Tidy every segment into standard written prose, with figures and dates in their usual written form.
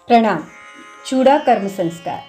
प्रणाम। चूड़ा कर्म संस्कार।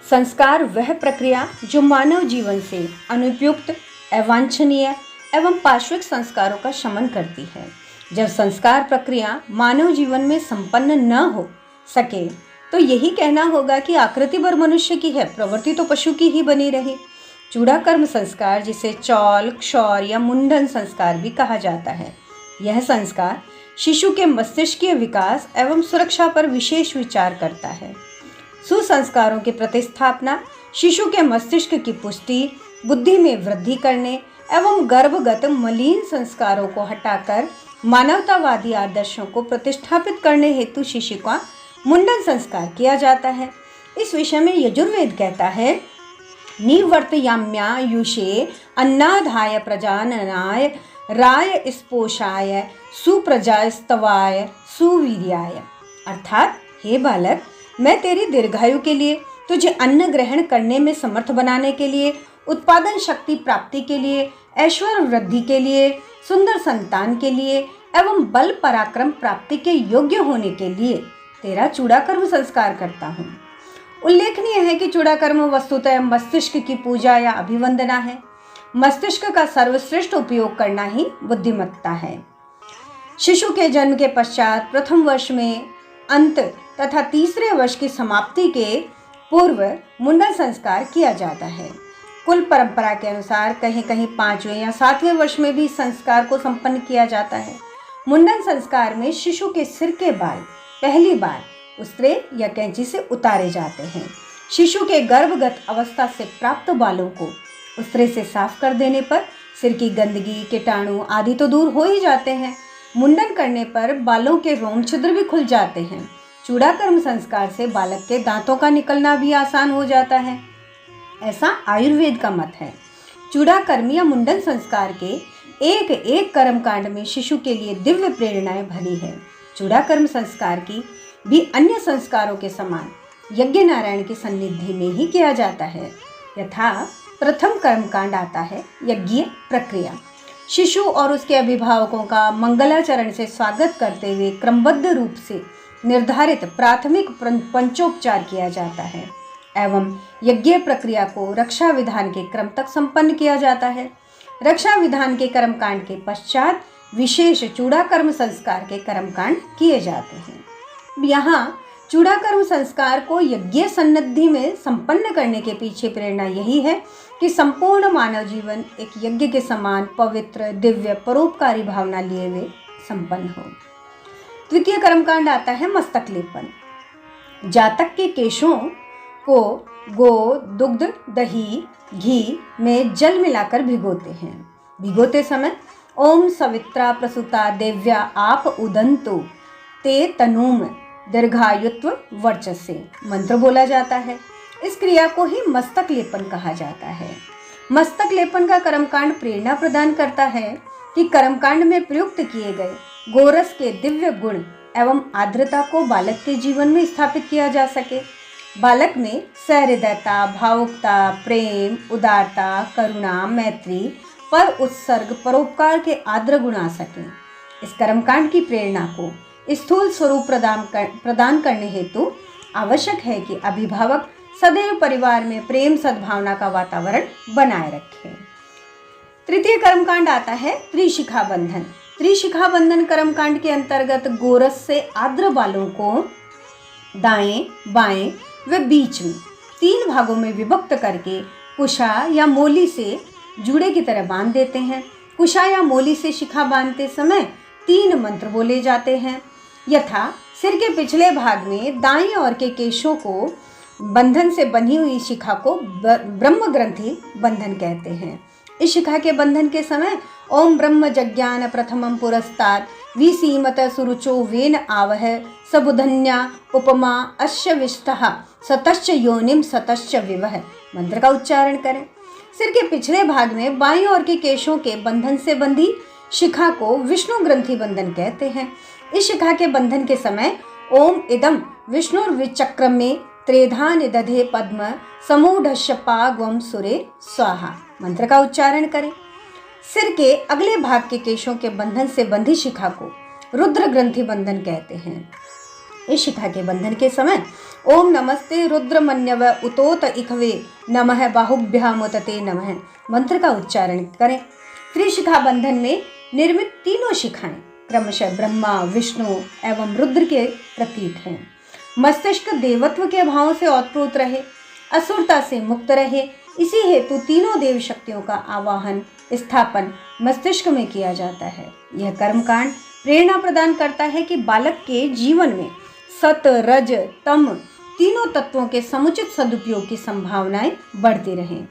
संस्कार वह प्रक्रिया जो मानव जीवन से अनुपयुक्त, अवांछनीय एवं पार्श्विक संस्कारों का शमन करती है। जब संस्कार प्रक्रिया मानव जीवन में संपन्न न हो सके तो यही कहना होगा कि आकृति भर मनुष्य की है, प्रवृत्ति तो पशु की ही बनी रही। चूड़ा कर्म संस्कार, जिसे चौल, क्षौर या मुंडन संस्कार भी कहा जाता है, यह संस्कार शिशु के मस्तिष्कीय विकास एवं सुरक्षा पर विशेष विचार करता है। सुसंस्कारों की प्रतिस्थापना शिशु के मस्तिष्क की पुष्टि, बुद्धि में वृद्धि करने एवं गर्भगत मलिन संस्कारों को हटाकर मानवतावादी आदर्शों को प्रतिष्ठापित करने हेतु शिशु का मुंडन संस्कार किया जाता है। इस विषय में यजुर्वेद कहता है, निवर्तयाम्यायुषे अन्नाधाय प्रजाननाय राय स्पोषाय सुप्रजास्तवाय सुवीर्याय। अर्थात, हे बालक, मैं तेरी दीर्घायु के लिए, तुझे अन्न ग्रहण करने में समर्थ बनाने के लिए, उत्पादन शक्ति प्राप्ति के लिए, ऐश्वर्य वृद्धि के लिए, सुंदर संतान के लिए एवं बल पराक्रम प्राप्ति के योग्य होने के लिए तेरा चूड़ा कर्म संस्कार करता हूँ। उल्लेखनीय है कि चूड़ा कर्म वस्तुतः मस्तिष्क की पूजा या अभिवंदना है। मस्तिष्क का सर्वश्रेष्ठ उपयोग करना ही बुद्धिमत्ता है। शिशु के जन्म के पश्चात प्रथम वर्ष में अंत तथा तीसरे वर्ष की समाप्ति के पूर्व मुंडन संस्कार किया जाता है। कुल परंपरा के अनुसार कहीं कहीं 5वें या 7वें वर्ष में भी संस्कार को संपन्न किया जाता है। मुंडन संस्कार में शिशु के सिर के बाल पहली बार उस्तरे या कैंची से उतारे जाते हैं। शिशु के गर्भगत अवस्था से प्राप्त बालों को उस्तरे से साफ कर देने पर सिर की गंदगी, कीटाणु आदि तो दूर हो ही जाते हैं। मुंडन करने पर बालों के रोम छिद्र भी खुल जाते हैं। चूड़ा कर्म संस्कार से बालक के दांतों का निकलना भी आसान हो जाता है, ऐसा आयुर्वेद का मत है। चूड़ा कर्म या मुंडन संस्कार के एक एक कर्मकांड में शिशु के लिए दिव्य प्रेरणाएं भरी है। चूड़ा कर्म संस्कार की भी अन्य संस्कारों के समान यज्ञ नारायण की सन्निधि में ही किया जाता है। यथा प्रथम कर्मकांड आता है यज्ञ प्रक्रिया। शिशु और उसके अभिभावकों का मंगलाचरण से स्वागत करते हुए क्रमबद्ध रूप से निर्धारित प्राथमिक पंचोपचार किया जाता है एवं यज्ञ प्रक्रिया को रक्षा विधान के क्रम तक संपन्न किया जाता है। रक्षा विधान के कर्मकांड के पश्चात विशेष चूड़ा कर्म संस्कार के कर्मकांड किए जाते हैं। यहाँ चूड़ा कर्म संस्कार को यज्ञ सन्निधि में संपन्न करने के पीछे प्रेरणा यही है कि संपूर्ण मानव जीवन एक यज्ञ के समान पवित्र, दिव्य, परोपकारी भावना लिए हुए संपन्न हो। द्वितीय कर्मकांड आता है मस्तक लेपन। जातक के केशों को गो, दुग्ध, दही, घी में जल मिलाकर भिगोते हैं। भिगोते समय ओम सवित्रा प्रसूता देव्या आप उदंतु ते तनूम दीर्घायुत्व वर्चस्से मंत्र बोला जाता है। इस क्रिया को ही मस्तक लेपन कहा जाता है। मस्तक लेपन का कर्मकांड प्रेरणा प्रदान करता है कि कर्मकांड में प्रयुक्त किए गए गोरस के दिव्य गुण एवं आर्द्रता को बालक के जीवन में स्थापित किया जा सके। बालक में सहृदयता, भावुकता, प्रेम, उदारता, करुणा, मैत्री, पर उत्सर्ग, परोपकार के आर्द्र गुण आ सकें। इस कर्मकांड की प्रेरणा को स्थूल स्वरूप प्रदान करने हेतु आवश्यक है कि अभिभावक सदैव परिवार में प्रेम सद्भावना का वातावरण बनाए रखें। तृतीय कर्मकांड आता है त्रिशिखा बंधन। त्रिशिखा बंधन कर्मकांड के अंतर्गत गोरस से आर्द्र बालों को दाएं, बाएं व बीच में 3 भागों में विभक्त करके कुशा या मोली से जूड़े की तरह बांध देते हैं। कुशा या मोली से शिखा बांधते समय 3 मंत्र बोले जाते हैं। यथा सिर के पिछले भाग में दाईं ओर के केशों को बंधन से बंधी हुई शिखा को ब्रह्म ग्रंथि बंधन कहते हैं। इस शिखा के बंधन के समय ओम ब्रह्म जज्ञान प्रथमं पुरस्तात् विसीमत सुरुचो वेन आवह सबुधन्या उपमा अश्य विष्टः सतश्च योनिम सतश्च विवह मंत्र का उच्चारण करें। सिर के पिछले भाग में बाईं ओर के केशों के बंधन से बंधी शिखा को विष्णु ग्रंथि बंधन कहते हैं। इस शिखा के बंधन के समय ओम इदम विष्णुर्विचक्रम में त्रेधा निदधे पद्म समूढ़शपाग्वम सुरे स्वाहा मंत्र का उच्चारण करें। सिर के अगले भाग के केशों के बंधन से बंधी शिखा को रुद्र ग्रंथि बंधन कहते हैं। इस शिखा के बंधन के समय ओम नमस्ते रुद्रमन्यव उतोत इखवे नमः बाहुभ्यामुतते नमः मंत्र का उच्चारण करें। त्रिशिखा बंधन में निर्मित तीनों शिखाएं क्रमशः ब्रह्मा, विष्णु एवं रुद्र के प्रतीक हैं। मस्तिष्क देवत्व के भावों से ओतप्रोत रहे, असुरता से मुक्त रहे, इसी हेतु तीनों देव शक्तियों का आवाहन स्थापन मस्तिष्क में किया जाता है। यह कर्मकांड प्रेरणा प्रदान करता है कि बालक के जीवन में सत, रज, तम तीनों तत्वों के समुचित सदुपयोग की संभावनाएं बढ़ती रहें।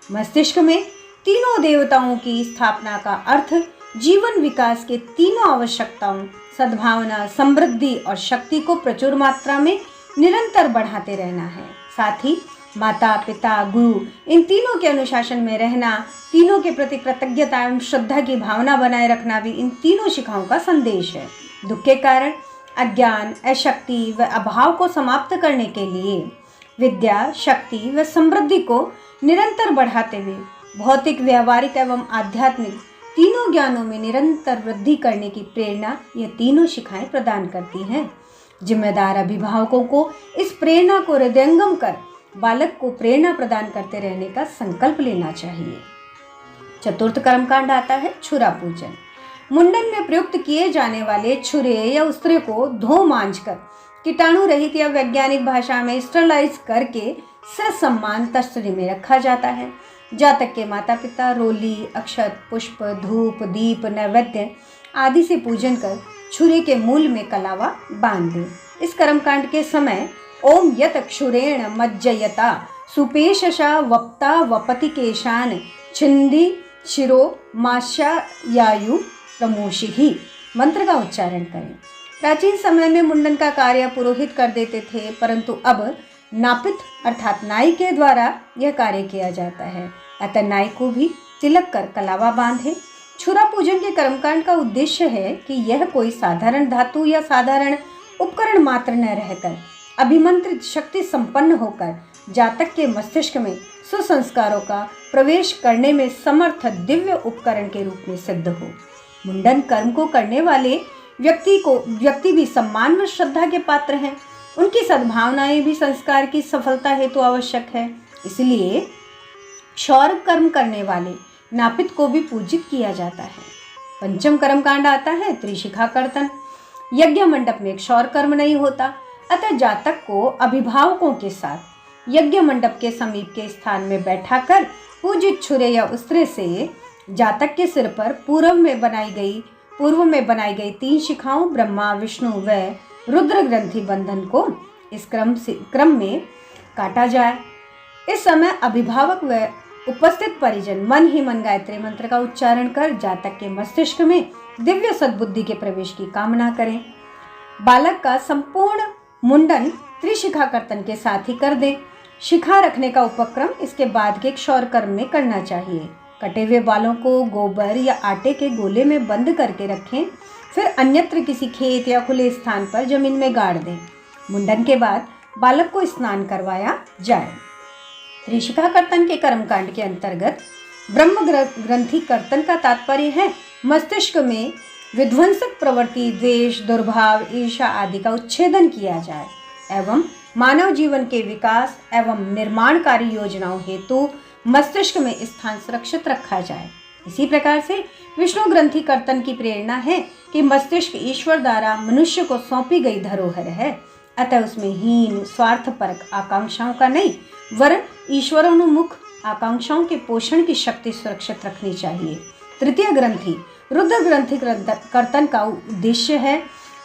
मस्तिष्क में तीनों देवताओं की स्थापना का अर्थ जीवन विकास के तीनों आवश्यकताओं सद्भावना, समृद्धि और शक्ति को प्रचुर मात्रा में निरंतर बढ़ाते रहना है। साथ ही माता, पिता, गुरु इन तीनों के अनुशासन में रहना, तीनों के प्रति कृतज्ञता एवं श्रद्धा की भावना बनाए रखना भी इन तीनों शिखाओं का संदेश है। दुख के कारण अज्ञान, अशक्ति व अभाव को समाप्त करने के लिए विद्या, शक्ति व समृद्धि को निरंतर बढ़ाते हुए भौतिक, व्यवहारिक एवं आध्यात्मिक तीनों ज्ञानों में निरंतर वृद्धि करने की प्रेरणा ये तीनों शिखाएं प्रदान करती हैं। जिम्मेदार अभिभावकों को इस प्रेरणा को हृदयंगम कर बालक को प्रेरणा प्रदान करते रहने का संकल्प लेना चाहिए। चतुर्थ कर्मकांड आता है छुरा पूजन। मुंडन में प्रयुक्त किए जाने वाले छुरे या उस्त्रे को धो मांझ कर कीटाणु रहित या वैज्ञानिक भाषा में स्टरलाइज करके ससम्मान तस्तरी में रखा जाता है। जातक के माता पिता रोली, अक्षत, पुष्प, धूप, दीप, नैवेद्य आदि से पूजन कर छुरे के मूल में कलावा बांध दें। इस कर्मकांड के समय ओम यत क्षुरेण मज्जयता सुपेशशा वप्ता वपति केशान छिंदी शिरो मास्यायु प्रमोषि मंत्र का उच्चारण करें। प्राचीन समय में मुंडन का कार्य पुरोहित कर देते थे, परंतु अब नापित अर्थात नाई के द्वारा यह कार्य किया जाता है। अतः नाई को भी तिलक कर कलावा बांधे। छुरा पूजन के कर्मकांड का उद्देश्य है कि यह कोई साधारण धातु या साधारण उपकरण मात्र न रहकर अभिमंत्रित शक्ति संपन्न होकर जातक के मस्तिष्क में सुसंस्कारों का प्रवेश करने में समर्थ दिव्य उपकरण के रूप में सिद्ध हो। मुंडन कर्म को करने वाले व्यक्ति भी सम्मान व श्रद्धा के पात्र हैं। उनकी सद्भावनाएं भी संस्कार की सफलता हेतु आवश्यक है। इसलिए क्षौर कर्म करने वाले नापित को भी पूजित किया जाता है। पंचम कर्मकांड आता है त्रिशिखा कर्तन। यज्ञ मंडप में क्षौर कर्म नहीं होता, अतः जातक को अभिभावकों के साथ यज्ञ मंडप के समीप के स्थान में बैठाकर पूजित छुरे या उस्त्रे से जातक के सिर पर पूर्व में बनाई गई 3 शिखाओं ब्रह्मा, विष्णु व रुद्र ग्रंथि बंधन को इस क्रम में काटा जाए। इस समय अभिभावक व उपस्थित परिजन मन ही मन गायत्री मंत्र का उच्चारण कर जातक के मस्तिष्क में दिव्य सद्बुद्धि के प्रवेश की कामना करें। बालक का संपूर्ण मुंडन त्रिशिखा कर्तन के साथ ही कर दें। शिखा रखने का उपक्रम इसके बाद के क्षौर कर्म में करना चाहिए। कटे हुए बालों को गोबर या आटे के गोले में बंद करके रखें, फिर अन्यत्र किसी खेत या खुले स्थान पर जमीन में गाड़ दें। मुंडन के बाद बालक को स्नान करवाया जाए। त्रिशिखा कर्तन के कर्मकांड के अंतर्गत ब्रह्म ग्रंथि कर्तन का तात्पर्य है मस्तिष्क में विध्वंसक प्रवृत्ति, द्वेष, दुर्भाव, ईर्ष्या आदि का उच्छेदन किया जाए एवं मानव जीवन के विकास एवं निर्माणकारी योजनाओं हेतु मस्तिष्क में स्थान सुरक्षित रखा जाए। इसी प्रकार से विष्णु ग्रंथि कर्तन की प्रेरणा है कि मस्तिष्क ईश्वर द्वारा मनुष्य को सौंपी गई धरोहर है, अतः उसमें हीन, स्वार्थपरक आकांक्षाओं का नहीं वरन ईश्वरोन्मुख आकांक्षाओं के पोषण की शक्ति सुरक्षित रखनी चाहिए। तृतीय ग्रंथि रुद्र ग्रंथि कर्तन का उद्देश्य है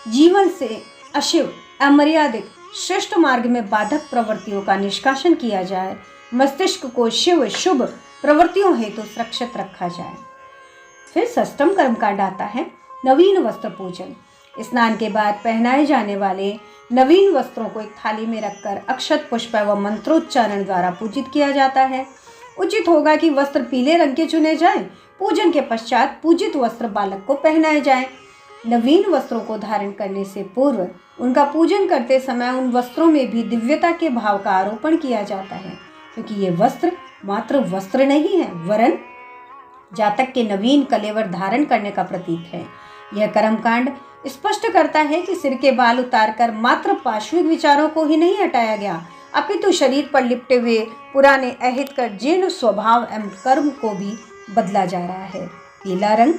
जीवन से अशिव, अमर्यादित, श्रेष्ठ मार्ग में बाधक प्रवृत्तियों का निष्कासन किया जाए, मस्तिष्क को शिव शुभ प्रवृत्तियों हेतु सुरक्षित रखा जाए। फिर षष्ठम कर्मकांड आता है नवीन वस्त्र पूजन। स्नान के बाद पहनाए जाने वाले नवीन वस्त्रों को एक थाली में रखकर अक्षत, पुष्प एवं मंत्रोच्चारण द्वारा पूजित किया जाता है। उचित होगा कि वस्त्र पीले रंग के चुने जाएं। पूजन के पश्चात पूजित वस्त्र बालक को पहनाए जाएं। नवीन वस्त्रों को धारण करने से पूर्व उनका पूजन करते समय उन वस्त्रों में भी दिव्यता के भाव का आरोपण किया जाता है, क्योंकि ये वस्त्र मात्र वस्त्र नहीं है वरन जातक के नवीन कलेवर धारण करने का प्रतीक है। यह कर्मकांड स्पष्ट करता है कि सिर के बाल उतारकर मात्र पार्श्विक विचारों को ही नहीं हटाया गया, अपितु शरीर पर लिपटे हुए पुराने अहितकर जीर्ण स्वभाव एवं कर्म को भी बदला जा रहा है। पीला रंग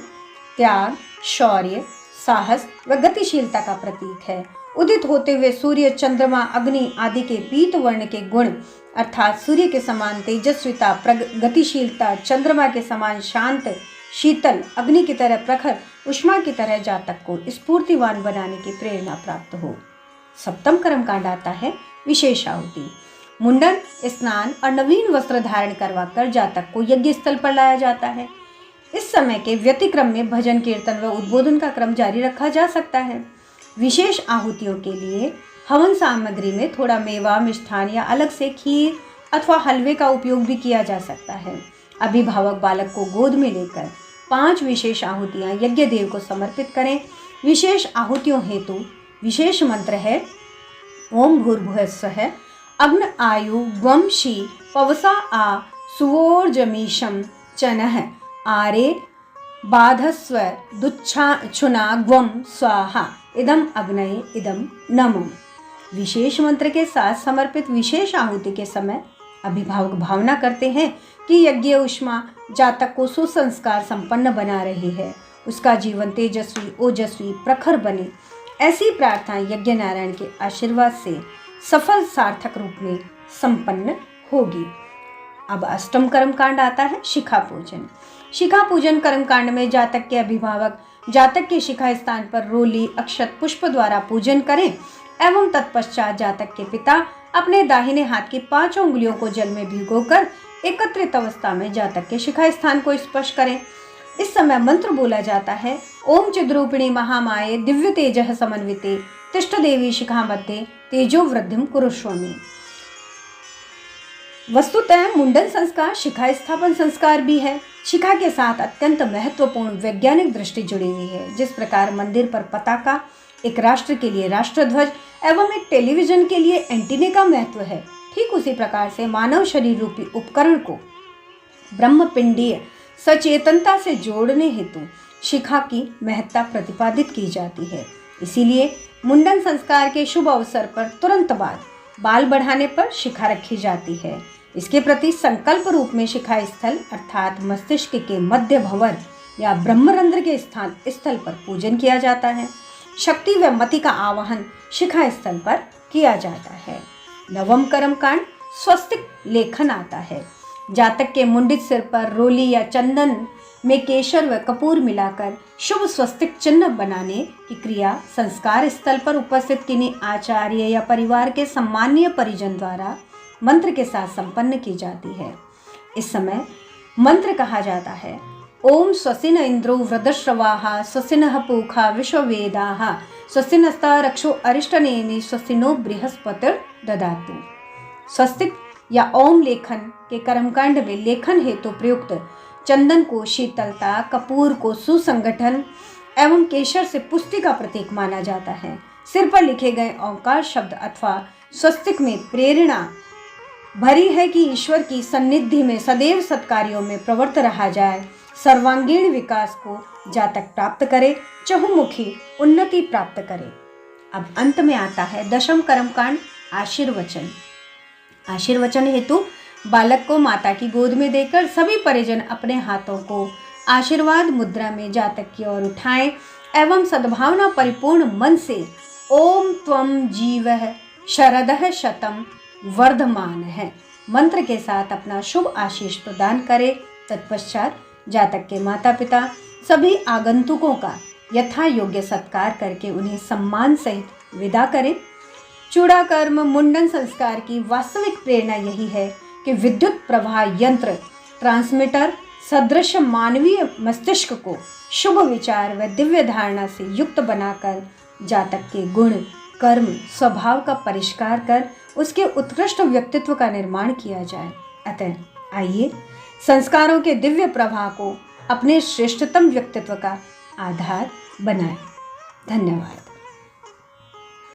त्याग, शौर्य, साहस व गतिशीलता का प्रतीक है। उदित होते हुए सूर्य, चंद्रमा, अग्नि आदि के पीत वर्ण के गुण अर्थात सूर्य के समान तेजस्विता, गतिशीलता, चंद्रमा के समान शांत, शीतल, अग्नि की तरह प्रखर, उष्मा की तरह जातक को स्फूर्तिवान बनाने की प्रेरणा प्राप्त हो। सप्तम कर्मकांड आता है विशेष आहुति। मुंडन, स्नान और नवीन वस्त्र धारण करवाकर जातक को यज्ञ स्थल पर लाया जाता है। इस समय के व्यतिक्रम में भजन, कीर्तन व उद्बोधन का क्रम जारी रखा जा सकता है। विशेष आहुतियों के लिए हवन सामग्री में थोड़ा मेवा, मिष्ठान या अलग से खीर अथवा हलवे का उपयोग भी किया जा सकता है। अभिभावक बालक को गोद में लेकर 5 विशेष आहुतियां यज्ञ देव को समर्पित करें। विशेष आहुतियों हेतु विशेष मंत्र है ओम भूर्भुवस्सुः अग्न आयु ग्वम शी पवसा आ सुवोर्जमीशं चनः आरे बाधस्व दुच्छुना ग्वम स्वाहा इदम अग्नये इदम नमः। विशेष मंत्र के साथ समर्पित विशेष आहुति के समय अभिभावक भावना करते हैं कि यज्ञ उष्मा जातक को सुसंस्कार संपन्न बना रही है, उसका जीवन तेजस्वी, ओजस्वी, प्रखर बने। ऐसी प्रार्थना यज्ञ नारायण के आशीर्वाद से सफल सार्थक रूप में संपन्न होगी। अब अष्टम कर्मकांड आता है शिखा पूजन। शिखा पूजन कर्मकांड में जातक के अभिभावक जातक के शिखा स्थान पर रोली, अक्षत, पुष्प द्वारा पूजन करें एवं तत्पश्चात जातक के पिता अपने दाहिने हाथ की 5 उंगलियों को जल में भिगोकर एकत्रित अवस्था में जातक के शिखा स्थान को स्पर्श करें। इस समय मंत्र बोला जाता है ओम चिद्रूपिणी महामाये दिव्य तेजः समन्विते तिष्ठ देवी शिखा मध्ये तेजो वृद्धिम कुरुष्वमि। वस्तुतः मुंडन संस्कार शिखा स्थापन संस्कार भी है। शिखा के साथ अत्यंत महत्वपूर्ण वैज्ञानिक दृष्टि जुड़ी हुई है। जिस प्रकार मंदिर पर पताका, एक राष्ट्र के लिए राष्ट्रध्वज एवं एक टेलीविजन के लिए एंटीने का महत्व है, ठीक उसी प्रकार से मानव शरीर रूपी उपकरण को ब्रह्मपिंडीय सचेतनता से जोड़ने हेतु शिखा की महत्ता प्रतिपादित की जाती है। इसीलिए मुंडन संस्कार के शुभ अवसर पर तुरंत बाद बाल बढ़ाने पर शिखा रखी जाती है। इसके प्रति संकल्प रूप में शिखा स्थल अर्थात मस्तिष्क के मध्य भंवर या ब्रह्मरंध्र के स्थान स्थल पर पूजन किया जाता है। शक्ति व मति का आवाहन शिखा स्थल पर किया जाता है। नवम कर्मकांड स्वस्तिक लेखन आता है। जातक के मुंडित सिर पर रोली या चंदन में केशर व कपूर मिलाकर शुभ स्वस्तिक चिन्ह बनाने की क्रिया संस्कार स्थल पर उपस्थित किन्हीं आचार्य या परिवार के सम्मानीय परिजन द्वारा मंत्र के साथ संपन्न की जाती है। इस समय मंत्र कहा जाता है ओम स्वस्तिन इंद्रो वृद्धश्रवाः स्वस्तिनः पूषा विश्ववेदाः स्वस्तिनस्तः रक्षो अरिष्टनेमि स्वस्तिनो बृहस्पतिर्दधातु। स्वस्तिक या ओम लेखन के कर्मकांड में लेखन हेतु प्रयुक्त चंदन को शीतलता, कपूर को सुसंगठन एवं केशर से पुष्टि का प्रतीक माना जाता है। सिर पर लिखे गए ओंकार शब्द अथवा स्वस्तिक में प्रेरणा भरी है कि ईश्वर की सन्निधि में सदैव सत्कार्यों में प्रवृत्त रहा जाए, सर्वांगीण विकास को जातक प्राप्त करे, चहुमुखी उन्नति प्राप्त करे। अब अंत में आता है दशम कर्मकांड आशीर्वचन। आशीर्वचन हेतु बालक को माता की गोद में देकर सभी परिजन अपने हाथों को आशीर्वाद मुद्रा में जातक की ओर उठाएं एवं सद्भावना परिपूर्ण मन से ओम त्वं जीवः शरदः शतम वर्धमान है मंत्र के साथ अपना शुभ आशीष प्रदान करें। तत्पश्चात जातक के माता पिता सभी आगंतुकों का यथा योग्य सत्कार करके उन्हें सम्मान सहित विदा करें। चूड़ा कर्म मुंडन संस्कार की वास्तविक प्रेरणा यही है कि विद्युत प्रवाह यंत्र ट्रांसमीटर सदृश मानवीय मस्तिष्क को शुभ विचार व दिव्य धारणा से युक्त बनाकर जातक के गुण, कर्म, स्वभाव का परिष्कार कर उसके उत्कृष्ट व्यक्तित्व का निर्माण किया जाए। अतः आइए संस्कारों के दिव्य प्रवाह को अपने श्रेष्ठतम व्यक्तित्व का आधार बनाएं। धन्यवाद।